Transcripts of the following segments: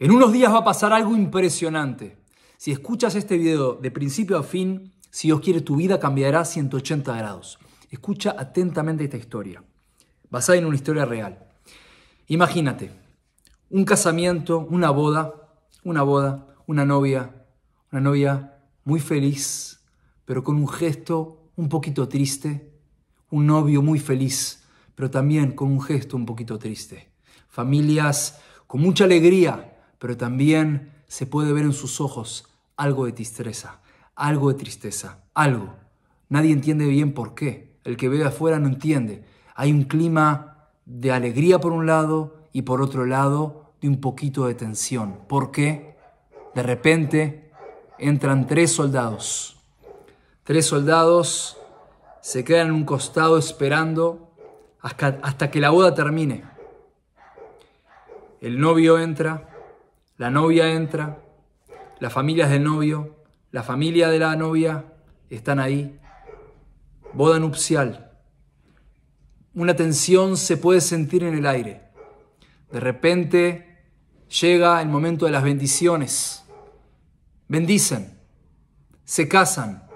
En unos días va a pasar algo impresionante. Si escuchas este video de principio a fin, si Dios quiere, tu vida cambiará 180 grados. Escucha atentamente esta historia, basada en una historia real. Imagínate, un casamiento, una novia muy feliz, pero con un gesto un poquito triste. Un novio muy feliz, pero también con un gesto un poquito triste. Familias con mucha alegría, pero también se puede ver en sus ojos algo de tristeza, algo. Nadie entiende bien por qué. El que ve de afuera no entiende. Hay un clima de alegría por un lado y por otro lado de un poquito de tensión. ¿Por qué? De repente entran tres soldados. Tres soldados se quedan en un costado esperando hasta que la boda termine. El novio entra, la novia entra, las familias del novio, la familia de la novia están ahí. Boda nupcial. Una tensión se puede sentir en el aire. De repente llega el momento de las bendiciones. Bendicen, se casan.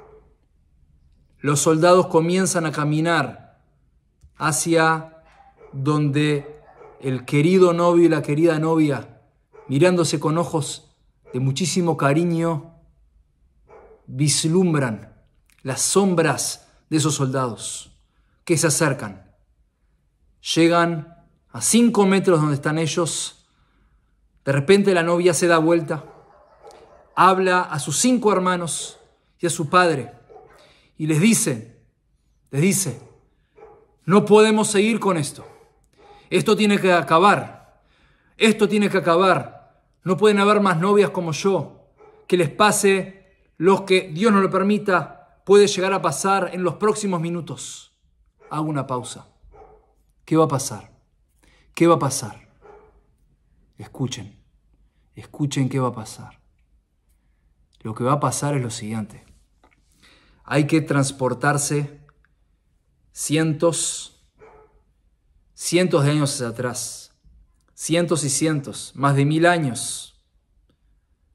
Los soldados comienzan a caminar hacia donde el querido novio y la querida novia, mirándose con ojos de muchísimo cariño, vislumbran las sombras de esos soldados que se acercan. Llegan a 5 metros donde están ellos. De repente la novia se da vuelta, habla a sus 5 hermanos y a su padre y les dice, no podemos seguir con esto. Esto tiene que acabar. No pueden haber más novias como yo. Que les pase lo que Dios no lo permita, puede llegar a pasar en los próximos minutos. Hago una pausa. ¿Qué va a pasar? ¿Qué va a pasar? Escuchen qué va a pasar. Lo que va a pasar es lo siguiente. Hay que transportarse cientos de años hacia atrás. Cientos y cientos, más de 1000 años.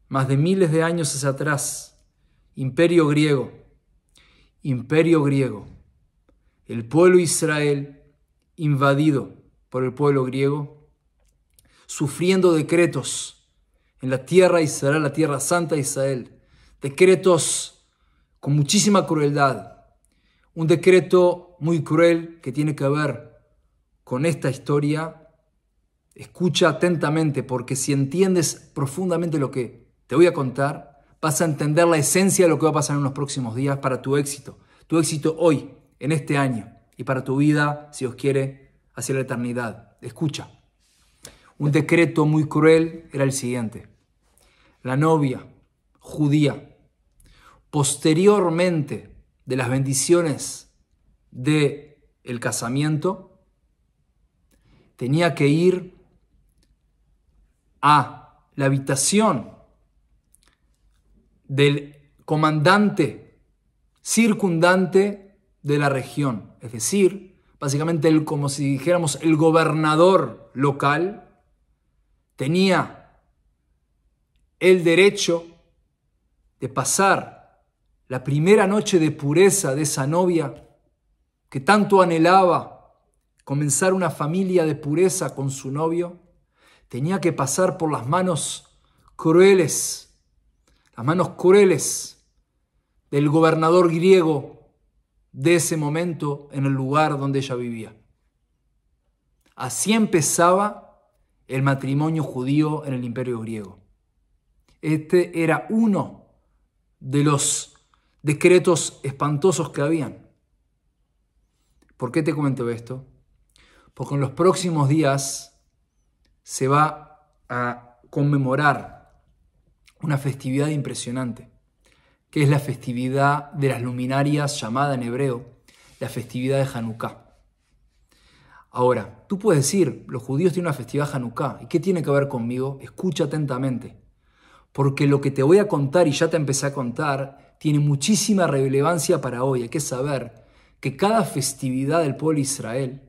Más de miles de años hacia atrás. Imperio griego. El pueblo de Israel, invadido por el pueblo griego, sufriendo decretos en la tierra de Israel, la tierra santa de Israel. Decretos con muchísima crueldad. Un decreto muy cruel que tiene que ver con esta historia. Escucha atentamente, porque si entiendes profundamente lo que te voy a contar, vas a entender la esencia de lo que va a pasar en los próximos días para tu éxito hoy, en este año, y para tu vida, si Dios quiere, hacia la eternidad. Escucha. Un decreto muy cruel era el siguiente. La novia judía, posteriormente de las bendiciones del casamiento, tenía que ir a la habitación del comandante circundante de la región, es decir, básicamente como si dijéramos el gobernador local, tenía el derecho de pasar la primera noche de pureza de esa novia que tanto anhelaba comenzar una familia de pureza con su novio. Tenía que pasar por las manos crueles del gobernador griego de ese momento en el lugar donde ella vivía. Así empezaba el matrimonio judío en el imperio griego. Este era uno de los decretos espantosos que habían. ¿Por qué te comento esto? Porque en los próximos días se va a conmemorar una festividad impresionante, que es la festividad de las luminarias, llamada en hebreo la festividad de Hanukkah. Ahora, tú puedes decir, los judíos tienen una festividad Hanukkah, ¿y qué tiene que ver conmigo? Escucha atentamente, porque lo que te voy a contar, y ya te empecé a contar, tiene muchísima relevancia para hoy. Hay que saber que cada festividad del pueblo de Israel,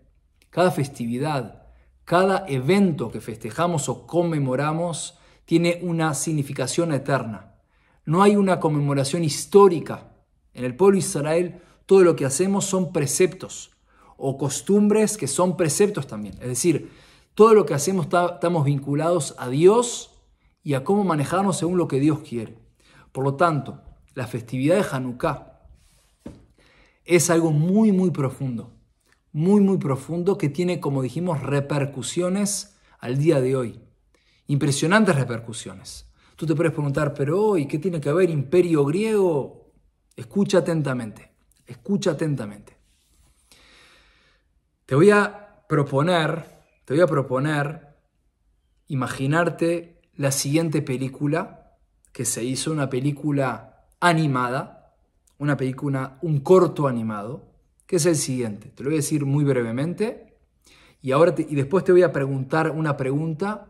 cada evento que festejamos o conmemoramos, tiene una significación eterna. No hay una conmemoración histórica. En el pueblo de Israel todo lo que hacemos son preceptos o costumbres que son preceptos también. Es decir, todo lo que hacemos estamos vinculados a Dios y a cómo manejarnos según lo que Dios quiere. Por lo tanto, la festividad de Hanukkah es algo muy, muy profundo que tiene, como dijimos, repercusiones al día de hoy. Impresionantes repercusiones. Tú te puedes preguntar, pero hoy, ¿qué tiene que ver Imperio Griego? Escucha atentamente. Te voy a proponer imaginarte la siguiente película que se hizo, una película animada, un corto animado, que es el siguiente. Te lo voy a decir muy brevemente y después te voy a preguntar una pregunta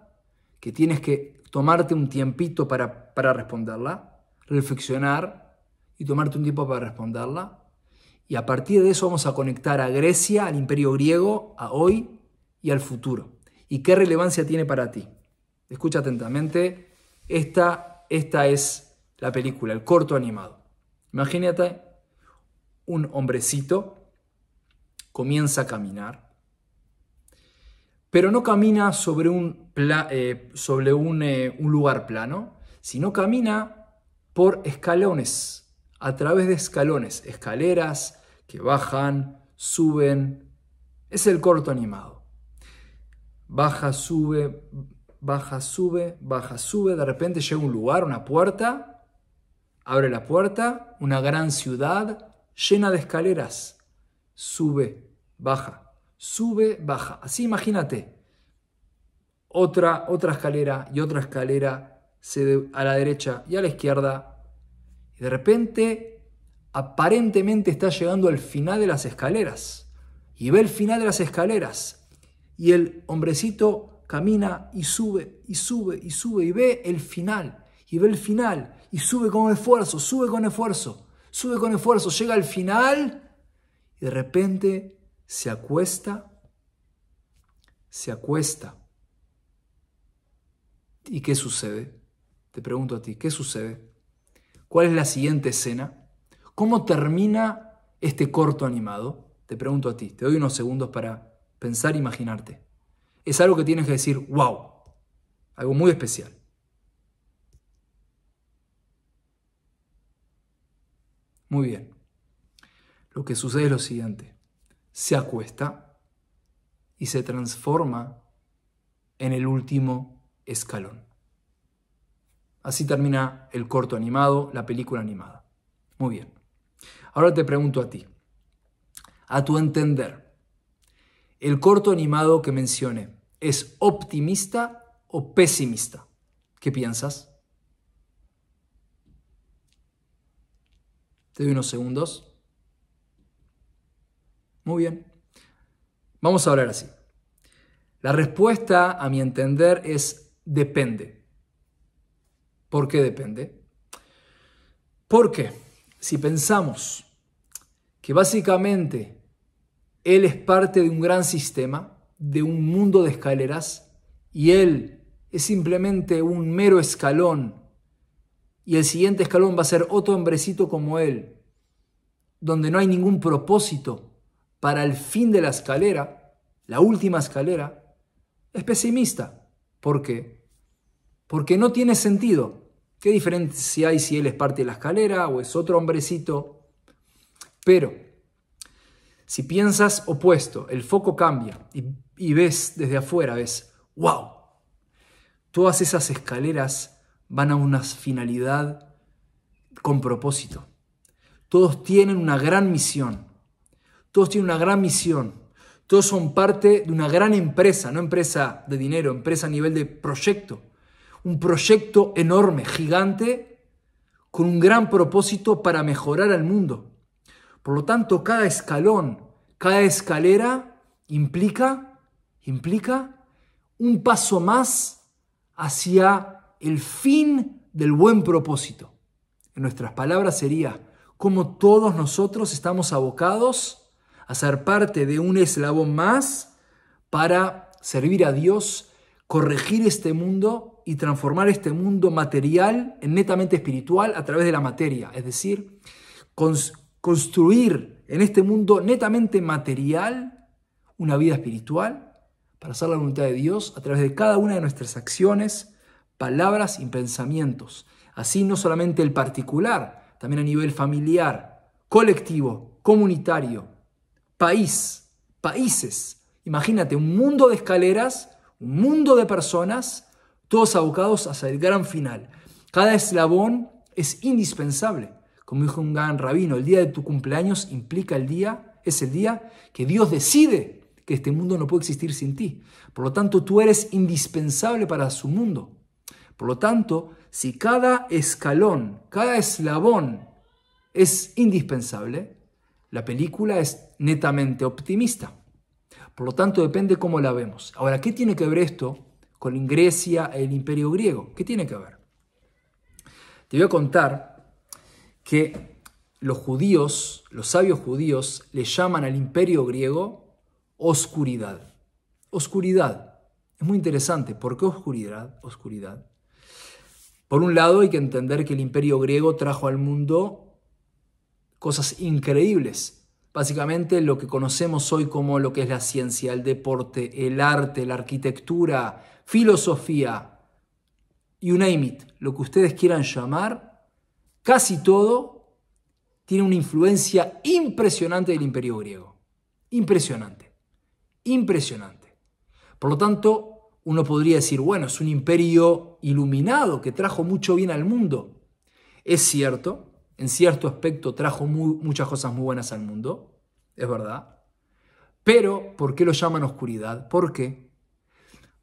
que tienes que tomarte un tiempito para responderla, reflexionar y tomarte un tiempo para responderla. Y a partir de eso vamos a conectar a Grecia, al Imperio Griego, a hoy y al futuro. ¿Y qué relevancia tiene para ti? Escucha atentamente. Esta es la película, el corto animado. Imagínate un hombrecito comienza a caminar, pero no camina sobre un lugar plano, sino camina por escalones, a través de escalones, escaleras que bajan, suben. Es el corto animado. Baja, sube, baja, sube, baja, sube. De repente llega a un lugar, una puerta. Abre la puerta, una gran ciudad llena de escaleras. Sube, baja, sube, baja. Así imagínate. Otra escalera y otra escalera a la derecha y a la izquierda. Y de repente, aparentemente está llegando al final de las escaleras. Y ve el final de las escaleras. Y el hombrecito camina y sube, y sube, y sube. Y ve el final. Y ve el final. Y sube con esfuerzo, sube con esfuerzo. Sube con esfuerzo. Llega al final. Y de repente se acuesta. ¿Y qué sucede? Te pregunto a ti, ¿qué sucede? ¿Cuál es la siguiente escena? ¿Cómo termina este corto animado? Te pregunto a ti, te doy unos segundos para pensar e imaginarte. Es algo que tienes que decir, wow, algo muy especial. Muy bien. Lo que sucede es lo siguiente. Se acuesta y se transforma en el último escalón. Así termina el corto animado, la película animada. Muy bien. Ahora te pregunto a ti. A tu entender, ¿el corto animado que mencioné es optimista o pesimista? ¿Qué piensas? Te doy unos segundos. Muy bien. Vamos a hablar así. La respuesta, a mi entender, es depende. ¿Por qué depende? Porque si pensamos que básicamente él es parte de un gran sistema, de un mundo de escaleras, y él es simplemente un mero escalón, y el siguiente escalón va a ser otro hombrecito como él, donde no hay ningún propósito para el fin de la escalera, la última escalera, es pesimista. ¿Por qué? Porque no tiene sentido. ¿Qué diferencia hay si él es parte de la escalera o es otro hombrecito? Pero si piensas opuesto, el foco cambia y ves desde afuera, ves, wow, todas esas escaleras van a una finalidad con propósito. Todos tienen una gran misión. Todos son parte de una gran empresa, no empresa de dinero, empresa a nivel de proyecto. Un proyecto enorme, gigante, con un gran propósito para mejorar al mundo. Por lo tanto, cada escalón, cada escalera implica un paso más hacia el fin del buen propósito. En nuestras palabras sería cómo todos nosotros estamos abocados a ser parte de un eslabón más para servir a Dios, corregir este mundo y transformar este mundo material en netamente espiritual a través de la materia. Es decir, construir en este mundo netamente material una vida espiritual para hacer la voluntad de Dios a través de cada una de nuestras acciones, palabras y pensamientos. Así no solamente el particular, también a nivel familiar, colectivo, comunitario, países. Imagínate un mundo de escaleras, un mundo de personas, todos abocados hacia el gran final. Cada eslabón es indispensable. Como dijo un gran rabino, el día de tu cumpleaños es el día que Dios decide que este mundo no puede existir sin ti. Por lo tanto, tú eres indispensable para su mundo. Por lo tanto, si cada escalón, cada eslabón es indispensable, la película es netamente optimista. Por lo tanto, depende cómo la vemos. Ahora, ¿qué tiene que ver esto con Grecia e el Imperio griego? ¿Qué tiene que ver? Te voy a contar que los judíos, los sabios judíos, le llaman al Imperio griego oscuridad. Oscuridad. Es muy interesante. ¿Por qué oscuridad? Oscuridad. Por un lado, hay que entender que el Imperio griego trajo al mundo cosas increíbles. Básicamente lo que conocemos hoy como lo que es la ciencia, el deporte, el arte, la arquitectura, filosofía, you name it, lo que ustedes quieran llamar, casi todo tiene una influencia impresionante del Imperio griego. Impresionante. Impresionante. Por lo tanto, uno podría decir, bueno, es un imperio iluminado que trajo mucho bien al mundo. Es cierto. En cierto aspecto trajo muchas cosas muy buenas al mundo, es verdad. Pero, ¿por qué lo llaman oscuridad? ¿Por qué?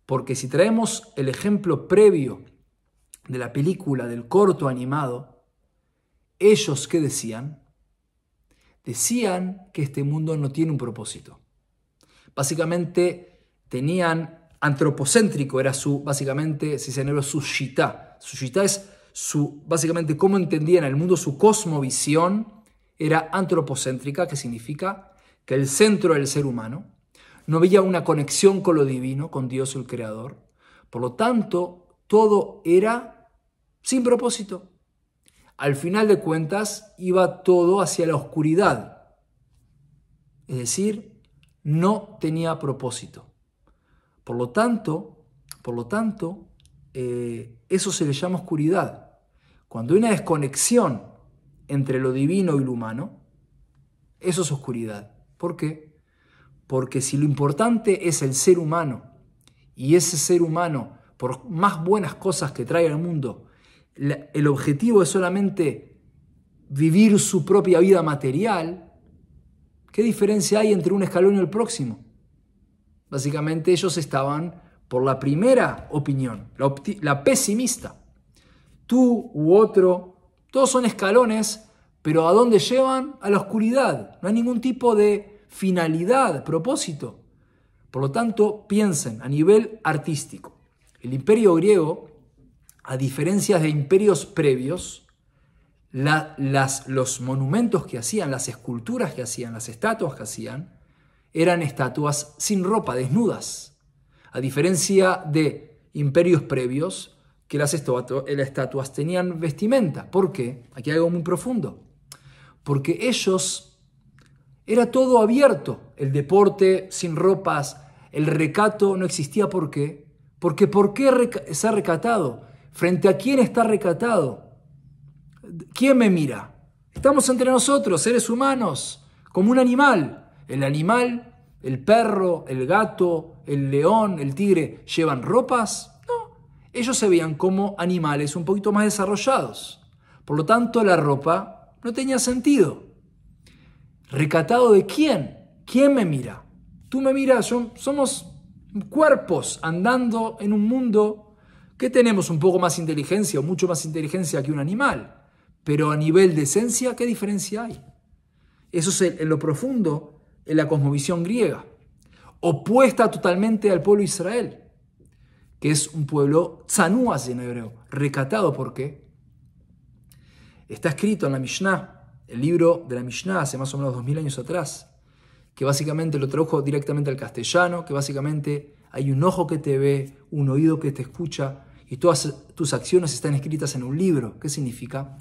Porque si traemos el ejemplo previo de la película, del corto animado, ellos, ¿qué decían? Decían que este mundo no tiene un propósito. Básicamente tenían antropocéntrico, era básicamente, si se llama su shita. Su shita es básicamente cómo entendían el mundo, su cosmovisión era antropocéntrica, que significa que el centro del ser humano no veía una conexión con lo divino, con Dios el Creador. Por lo tanto, todo era sin propósito. Al final de cuentas, iba todo hacia la oscuridad. Es decir, no tenía propósito. Por lo tanto, eso se le llama oscuridad. Cuando hay una desconexión entre lo divino y lo humano, eso es oscuridad. ¿Por qué? Porque si lo importante es el ser humano, y ese ser humano, por más buenas cosas que trae al mundo, el objetivo es solamente vivir su propia vida material, ¿qué diferencia hay entre un escalón y el próximo? Básicamente ellos estaban por la primera opinión, la pesimista. Tú u otro, todos son escalones, pero ¿a dónde llevan? A la oscuridad. No hay ningún tipo de finalidad, propósito. Por lo tanto, piensen a nivel artístico. El Imperio griego, a diferencia de imperios previos, los monumentos que hacían, las esculturas que hacían, las estatuas que hacían, eran estatuas sin ropa, desnudas. A diferencia de imperios previos, que las estatuas tenían vestimenta. ¿Por qué? Aquí hay algo muy profundo. Porque ellos, era todo abierto. El deporte sin ropas, el recato no existía. ¿Por qué? Porque ¿por qué ser recatado? ¿Frente a quién está recatado? ¿Quién me mira? Estamos entre nosotros, seres humanos, como un animal. El animal, el perro, el gato, el león, el tigre, ¿llevan ropas? No. Ellos se veían como animales un poquito más desarrollados. Por lo tanto, la ropa no tenía sentido. ¿Recatado de quién? ¿Quién me mira? Tú me miras, somos cuerpos andando en un mundo que tenemos un poco más de inteligencia o mucho más inteligencia que un animal. Pero a nivel de esencia, ¿qué diferencia hay? Eso es en lo profundo, en la cosmovisión griega, opuesta totalmente al pueblo de Israel, que es un pueblo tzanuas en hebreo, recatado. ¿Por qué? Está escrito en la Mishnah, el libro de la Mishnah hace más o menos 2000 años atrás, que básicamente lo tradujo directamente al castellano, que básicamente hay un ojo que te ve, un oído que te escucha, y todas tus acciones están escritas en un libro. ¿Qué significa?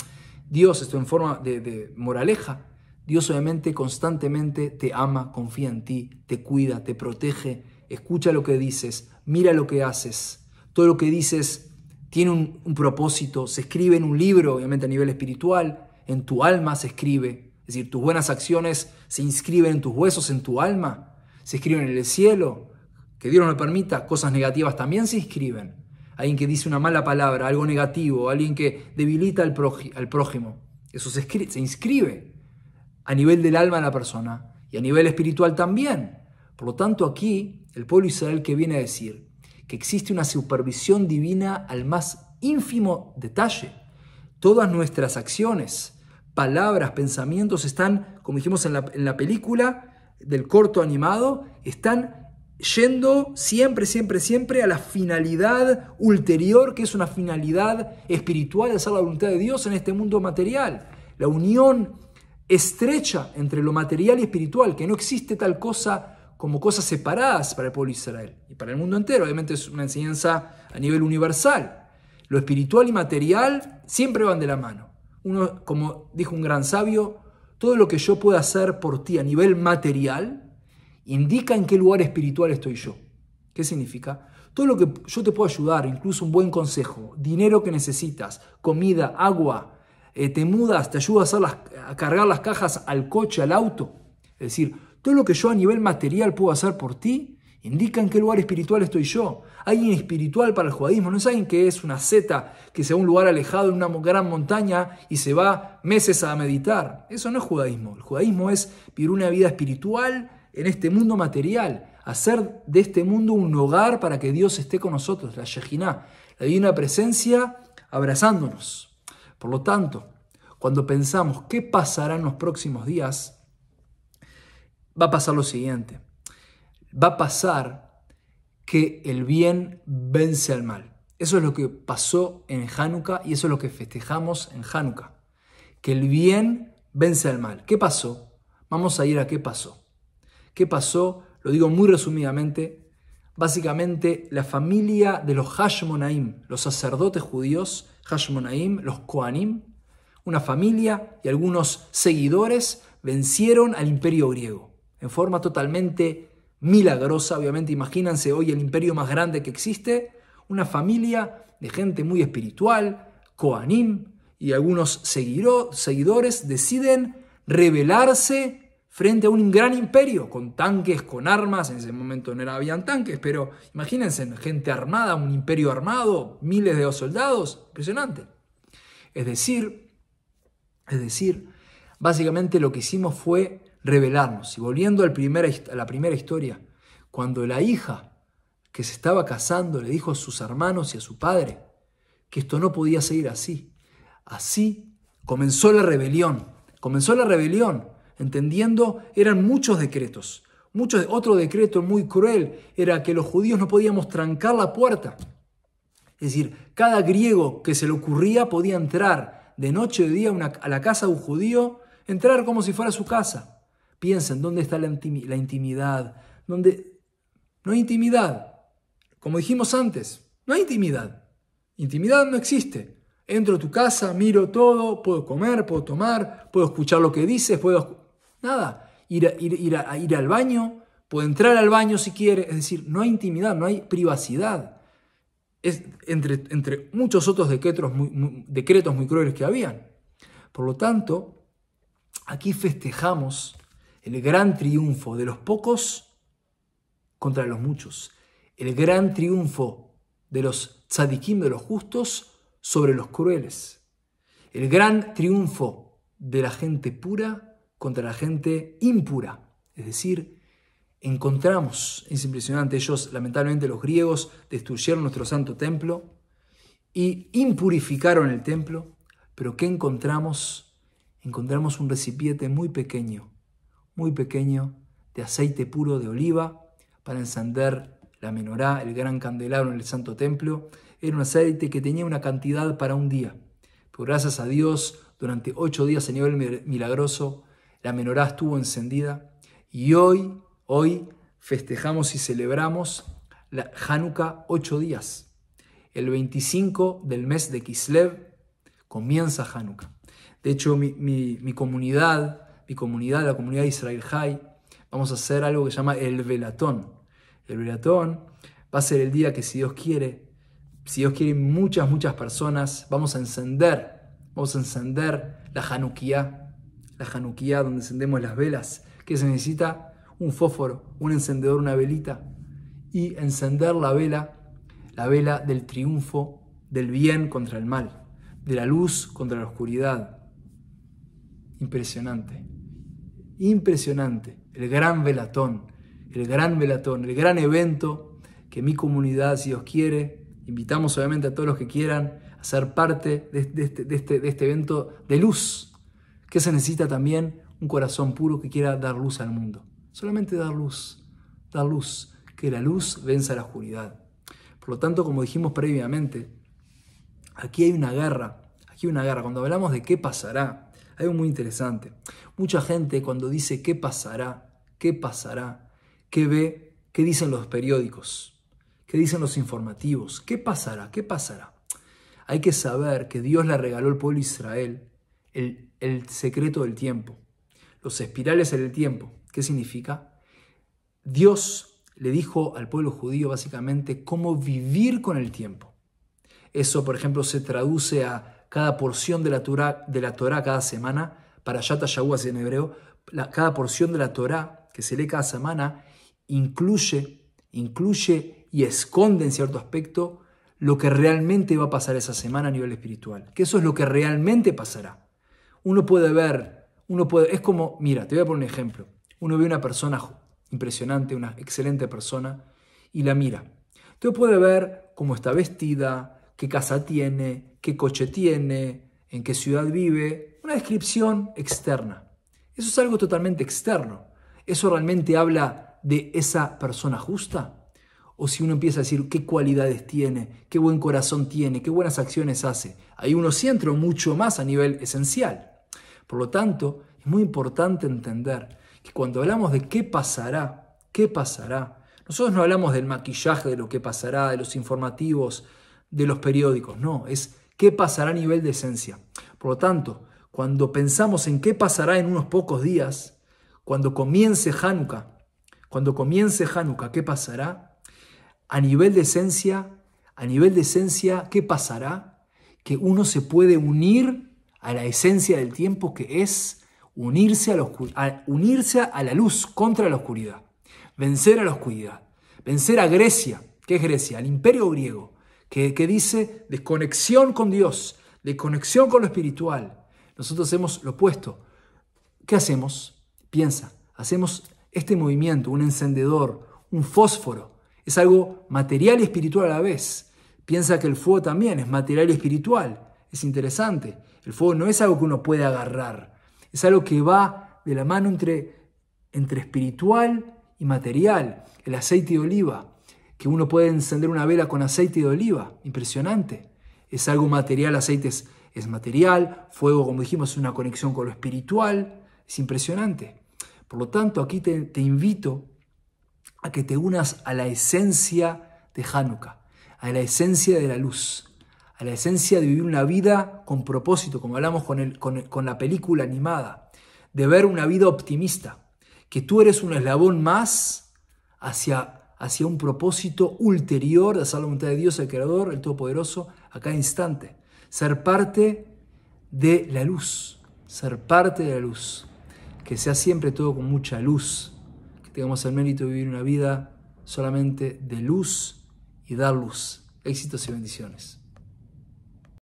Dios, esto en forma de moraleja, Dios obviamente constantemente te ama, confía en ti, te cuida, te protege, escucha lo que dices, mira lo que haces. Todo lo que dices tiene un propósito, se escribe en un libro, obviamente a nivel espiritual, en tu alma se escribe. Es decir, tus buenas acciones se inscriben en tus huesos, en tu alma, se escriben en el cielo. Que Dios nos lo permita, cosas negativas también se inscriben. Alguien que dice una mala palabra, algo negativo, alguien que debilita al prójimo, eso se inscribe a nivel del alma de la persona y a nivel espiritual también. Por lo tanto, aquí el pueblo de Israel que viene a decir que existe una supervisión divina al más ínfimo detalle. Todas nuestras acciones, palabras, pensamientos están, como dijimos en la película del corto animado, están yendo siempre, siempre, siempre a la finalidad ulterior, que es una finalidad espiritual de hacer la voluntad de Dios en este mundo material. La unión estrecha entre lo material y espiritual, que no existe tal cosa como cosas separadas para el pueblo de Israel y para el mundo entero. Obviamente es una enseñanza a nivel universal. Lo espiritual y material siempre van de la mano. Uno, como dijo un gran sabio, todo lo que yo pueda hacer por ti a nivel material indica en qué lugar espiritual estoy yo. ¿Qué significa? Todo lo que yo te puedo ayudar, incluso un buen consejo, dinero que necesitas, comida, agua, te mudas, te ayuda a cargar las cajas al coche, al auto. Es decir, todo lo que yo a nivel material puedo hacer por ti, indica en qué lugar espiritual estoy yo. Alguien espiritual para el judaísmo no es alguien que es una seta que se va a un lugar alejado en una gran montaña y se va meses a meditar. Eso no es judaísmo. El judaísmo es vivir una vida espiritual en este mundo material, hacer de este mundo un hogar para que Dios esté con nosotros, la Shejiná, la divina presencia abrazándonos. Por lo tanto, cuando pensamos qué pasará en los próximos días, va a pasar lo siguiente. Va a pasar que el bien vence al mal. Eso es lo que pasó en Hanukkah y eso es lo que festejamos en Hanukkah. Que el bien vence al mal. ¿Qué pasó? Vamos a ir a qué pasó. ¿Qué pasó? Lo digo muy resumidamente. Básicamente, la familia de los Hashmonaim, los sacerdotes judíos, Hashmonaim, los Kohanim, una familia y algunos seguidores vencieron al imperio griego en forma totalmente milagrosa. Obviamente, imagínense hoy el imperio más grande que existe, una familia de gente muy espiritual, Kohanim, y algunos seguidores deciden rebelarse frente a un gran imperio, con tanques, con armas. En ese momento no habían tanques, pero imagínense, gente armada, un imperio armado, miles de soldados, impresionante. Es decir, básicamente lo que hicimos fue rebelarnos. Y volviendo a la primera historia, cuando la hija que se estaba casando le dijo a sus hermanos y a su padre que esto no podía seguir así. Así comenzó la rebelión. Entendiendo, eran muchos decretos. Otro decreto muy cruel era que los judíos no podíamos trancar la puerta. Es decir, cada griego que se le ocurría podía entrar de noche o de día a la casa de un judío, entrar como si fuera su casa. Piensen, ¿dónde está la intimidad? ¿Dónde? No hay intimidad. Como dijimos antes, no hay intimidad. Intimidad no existe. Entro a tu casa, miro todo, puedo comer, puedo tomar, puedo escuchar lo que dices, nada. Ir al baño, puedo entrar al baño si quiere. Es decir, no hay intimidad, no hay privacidad. Es entre muchos otros decretos muy crueles que habían. Por lo tanto, aquí festejamos el gran triunfo de los pocos contra los muchos. El gran triunfo de los tzadikim, de los justos, sobre los crueles. El gran triunfo de la gente pura contra la gente impura. Es decir, encontramos, es impresionante, ellos, lamentablemente los griegos, destruyeron nuestro santo templo y impurificaron el templo, pero ¿qué encontramos? Encontramos un recipiente muy pequeño de aceite puro de oliva para encender la menorá, el gran candelabro en el santo templo. Era un aceite que tenía una cantidad para un día. Pero gracias a Dios, durante 8 días a nivel milagroso, la menorá estuvo encendida. Y hoy festejamos y celebramos la Hanukkah 8 días. el 25 del mes de Kislev, comienza Hanukkah. De hecho, mi comunidad, la comunidad de Israel High, vamos a hacer algo que se llama el velatón. El velatón va a ser el día que, si Dios quiere, muchas personas, vamos a encender la Hanukkah, donde encendemos las velas, que se necesita un fósforo, un encendedor, una velita, y encender la vela del triunfo del bien contra el mal, de la luz contra la oscuridad. Impresionante, el gran velatón, el gran evento que mi comunidad, si Dios quiere, invitamos obviamente a todos los que quieran a ser parte de este evento de luz, que se necesita también un corazón puro que quiera dar luz al mundo. Solamente dar luz, que la luz venza la oscuridad. Por lo tanto, como dijimos previamente, aquí hay una guerra. Cuando hablamos de qué pasará, hay algo muy interesante. Mucha gente, cuando dice qué pasará, ¿qué ve? ¿Qué dicen los periódicos? ¿Qué dicen los informativos? ¿Qué pasará? Hay que saber que Dios le regaló al pueblo de Israel el secreto del tiempo, los espirales en el tiempo. ¿Qué significa? Dios le dijo al pueblo judío básicamente cómo vivir con el tiempo. Eso, por ejemplo, se traduce a cada porción de la Torá cada semana, para Parashat HaShavua en hebreo, cada porción de la Torá que se lee cada semana incluye y esconde en cierto aspecto lo que realmente va a pasar esa semana a nivel espiritual, que eso es lo que realmente pasará. Es como, mira, te voy a poner un ejemplo. Uno ve una persona impresionante, una excelente persona, y la mira. Tú puedes ver cómo está vestida, qué casa tiene, qué coche tiene, en qué ciudad vive, una descripción externa. Eso es algo totalmente externo. ¿Eso realmente habla de esa persona justa? O si uno empieza a decir qué cualidades tiene, qué buen corazón tiene, qué buenas acciones hace, ahí uno sí entra mucho más a nivel esencial. Por lo tanto, es muy importante entender que cuando hablamos de qué pasará, nosotros no hablamos del maquillaje, de lo que pasará, de los informativos, de los periódicos, no, es qué pasará a nivel de esencia. Por lo tanto, cuando pensamos en qué pasará en unos pocos días, cuando comience Hanukkah, ¿qué pasará? A nivel de esencia, ¿qué pasará? Que uno se puede unir a la esencia del tiempo, que es unirse a la luz contra la oscuridad, vencer a la oscuridad, vencer a Grecia. ¿Qué es Grecia? Al imperio griego, que dice desconexión con Dios, desconexión con lo espiritual. Nosotros hacemos lo opuesto. ¿Qué hacemos? Piensa, hacemos este movimiento, un encendedor, un fósforo. Es algo material y espiritual a la vez. Piensa que el fuego también es material y espiritual. Es interesante. El fuego no es algo que uno puede agarrar. Es algo que va de la mano entre espiritual y material. El aceite de oliva, que uno puede encender una vela con aceite de oliva. Impresionante. Es algo material, aceite es material. Fuego, como dijimos, es una conexión con lo espiritual. Es impresionante. Por lo tanto, aquí te invito a que te unas a la esencia de Hanukkah, a la esencia de la luz, a la esencia de vivir una vida con propósito, como hablamos con la película animada, de ver una vida optimista, que tú eres un eslabón más hacia un propósito ulterior de hacer la voluntad de Dios, el Creador, el Todopoderoso, a cada instante. Ser parte de la luz, que sea siempre todo con mucha luz, que tengamos el mérito de vivir una vida solamente de luz y dar luz. Éxitos y bendiciones.